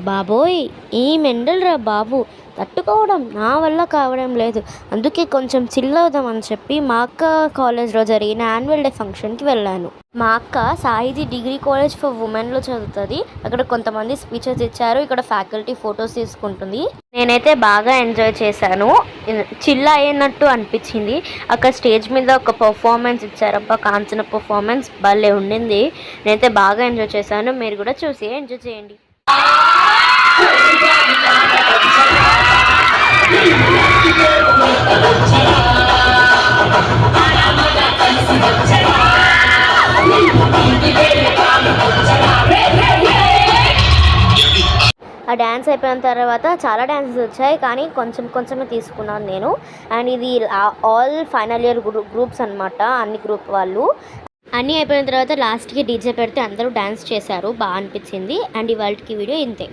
బాబోయ్! ఏం ఎండలురా బాబు! తట్టుకోవడం నా వల్ల కావడం లేదు. అందుకే కొంచెం చిల్ అవుదామని చెప్పి మా అక్క కాలేజ్‌లో జరిగిన యాన్యువల్ డే ఫంక్షన్‌కి వెళ్ళాను. మా అక్క సాహితీ డిగ్రీ కాలేజ్ ఫర్ వుమెన్‌లో చదువుతది. అక్కడ కొంతమంది స్పీచెస్ ఇచ్చారు. ఇక్కడ ఫ్యాకల్టీ ఫోటోస్ తీసుకుంటుంది. నేనైతే బాగా ఎంజాయ్ చేశాను. చిల్ అయినట్టు అనిపించింది. అక్కడ స్టేజ్ మీద ఒక పెర్ఫార్మన్స్ ఇచ్చారబ్బా! కాంచన పెర్ఫార్మన్స్ భలే ఉండింది. నేనైతే బాగా ఎంజాయ్ చేశాను. మీరు కూడా చూసి ఎంజాయ్ చేయండి. ఆ డ్యాన్స్ అయిపోయిన తర్వాత చాలా డ్యాన్సెస్ వచ్చాయి, కానీ కొంచెం కొంచెమే తీసుకున్నాను నేను. అండ్ ఇది ఆల్ ఫైనల్ ఇయర్ గ్రూప్స్ అనమాట, అన్ని గ్రూప్ వాళ్ళు. అన్నీ అయిపోయిన తర్వాత లాస్ట్కి డీజే పెడితే అందరూ డ్యాన్స్ చేశారు, బాగా అనిపించింది. అండ్ ఇవాళకి వీడియో ఇంతే.